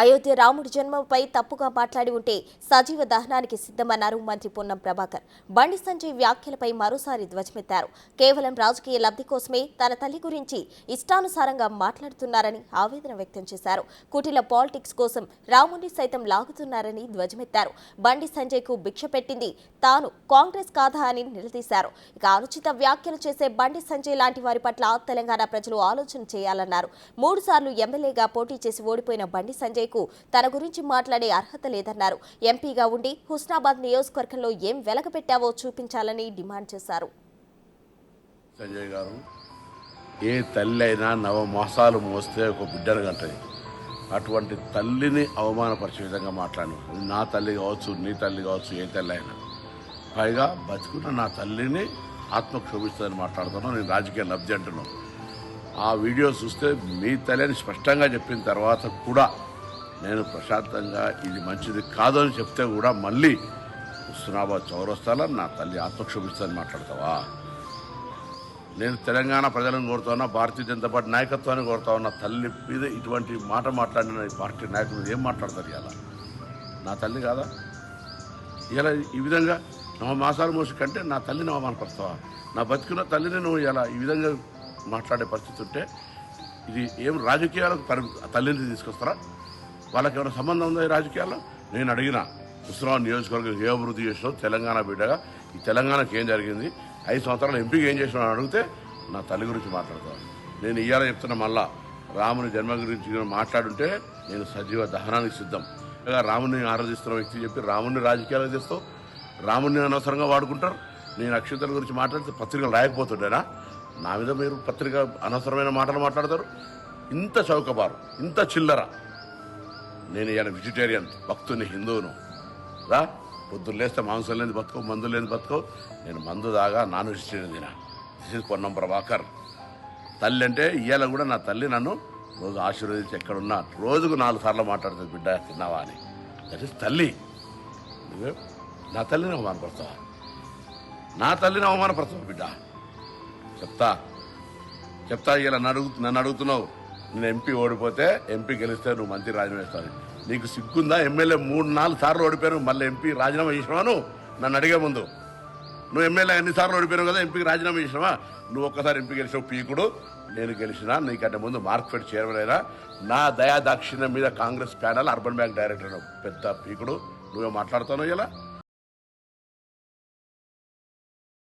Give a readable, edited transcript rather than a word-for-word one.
అయోధ్య రాముడి జన్మపై తప్పుగా మాట్లాడి ఉంటే సజీవ దహనానికి సిద్ధమన్నారు మంత్రి పొన్నం ప్రభాకర్. బండి సంజయ్ వ్యాఖ్యలపై మరోసారి ధ్వజమెత్తారు. కేవలం రాజకీయ లబ్ధి కోసమే తన తల్లి గురించి ఇష్టానుసారంగా మాట్లాడుతున్నారని ఆవేదన వ్యక్తం చేశారు. కుటిల పాలిటిక్స్ కోసం రాముడిని సైతం లాగుతున్నారని ధ్వజమెత్తారు. బండి సంజయ్కు భిక్ష పెట్టింది తాను కాంగ్రెస్ కాదా అని నిలదీశారు. ఇక అనుచిత వ్యాఖ్యలు చేసే బండి సంజయ్ లాంటి వారి పట్ల తెలంగాణ ప్రజలు ఆలోచన చేయాలన్నారు. 3 సార్లు ఎమ్మెల్యేగా పోటీ చేసి ఓడిపోయిన బండి సంజయ్ తన గురించి మాట్లాడే అర్హత లేదన్నారు. ఎంపీగా ఉండి హుస్నాబాద్ నియోజకవర్గంలో ఏం వెలగబెట్టావో చూపించాలని డిమాండ్ చేశారు. సంజయ్ గారు ఏ తల్లి అయినా నవమాసాలు మోస్తే ఒక బిడ్డను కంటది. అటువంటి తల్లిని అవమానపరిచే విధంగా మాట్లాడు. నా తల్లి కావచ్చు, నీ తల్లి కావచ్చు, ఏ తల్లి అయినా. పైగా బతుకున్న నా తల్లిని ఆత్మక్షోభిస్తుందని మాట్లాడుతున్నాను. నేను రాజకీయ లబ్ధి అంటున్నాను. ఆ వీడియో చూస్తే మీ తల్లిని స్పష్టంగా చెప్పిన తర్వాత కూడా నేను ప్రశాంతంగా ఇది మంచిది కాదు అని చెప్తే కూడా మళ్ళీ హుస్నాబాద్ చౌరస్తాలో నా తల్లి ఆత్మక్షోభిస్తుందని మాట్లాడతావా? నేను తెలంగాణ ప్రజలను కోరుతా ఉన్నా, భారతీయ జనతా పార్టీ నాయకత్వాన్ని కోరుతా ఉన్నా. తల్లి మీద ఇటువంటి మాట మాట్లాడిన ఈ పార్టీ నాయకులు ఏం మాట్లాడతారు? ఇలా నా తల్లి కాదా? ఇలా ఈ విధంగా 9 మాసాలు మోసి కంటే నా తల్లిని అవమానపరుస్తావా? నా బతికిన తల్లిని నువ్వు ఇలా ఈ విధంగా మాట్లాడే పరిస్థితి ఉంటే ఇది ఏం రాజకీయాలకు తల్లిని తీసుకొస్తారా? వాళ్ళకి ఏమైనా సంబంధం ఉందా ఈ రాజకీయాల్లో? నేను అడిగిన హుస్నాబాద్ నియోజకవర్గం ఏ అభివృద్ధి చేసినావు, తెలంగాణ బిడ్డగా ఈ తెలంగాణకు ఏం జరిగింది, 5 సంవత్సరాలు ఎంపీగా ఏం చేసినావు అని అడిగితే నా తల్లి గురించి మాట్లాడతాను. నేను ఇయ్యాల చెప్తున్నా, మళ్ళా రాముని జన్మ గురించి మాట్లాడుంటే నేను సజీవ దహనానికి సిద్ధం. రాముని ఆరాధిస్తున్న వ్యక్తి చెప్పి రాముని రాజకీయాలకు తెస్తావు, రాముని అనవసరంగా వాడుకుంటారు. నేను అక్షంతల గురించి మాట్లాడితే పత్రికలు రాయకపోతుండేనా? నా మీద మీరు పత్రిక అనవసరమైన మాటలు మాట్లాడతారు. ఇంత చౌకబారు, ఇంత చిల్లర. నేను ఇలా వెజిటేరియన్, భక్తుని, హిందువును. రా, పొద్దున్న లేస్తే మాంసం లేని బతుకో, మందు లేని బతుకో. నేను మందు దాగా నాన్ వెజిటేరియన్ తినా. This is Ponnam Prabhakar. తల్లి అంటే ఇవాళ కూడా నా తల్లి నన్ను రోజు ఆశీర్వదించి ఎక్కడున్నా రోజుకు 4 సార్లు మాట్లాడుతుంది, బిడ్డ తిన్నావా అని. దట్ ఇస్ తల్లి. నా తల్లిని అవమానపడతావా? నా తల్లిని అవమానపడతావా బిడ్డ? చెప్తా ఇలా నన్ను అడుగుతున్నావు. నేను ఎంపీ ఓడిపోతే, ఎంపీ గెలిస్తే నువ్వు మంత్రి రాజీనామా చేస్తావు. నీకు సిగ్గుందా? ఎమ్మెల్యే 3-4 సార్లు ఓడిపోయాను, మళ్ళీ ఎంపీ రాజీనామా చేసినావా? నన్ను అడిగే ముందు నువ్వు ఎమ్మెల్యే ఎన్నిసార్లు ఓడిపోయావు కదా, ఎంపీకి రాజీనామా చేసినావా? నువ్వు ఒక్కసారి ఎంపీ గెలిచావు పీకుడు. నేను గెలిచినా, నీకంటే ముందు మార్కెట్ చైర్మన్ అయినా. నా దయాదాక్షిణ్యం మీద Congress panel urban bank director పెద్ద పీకుడు. నువ్వే మాట్లాడుతున్నావు ఇలా.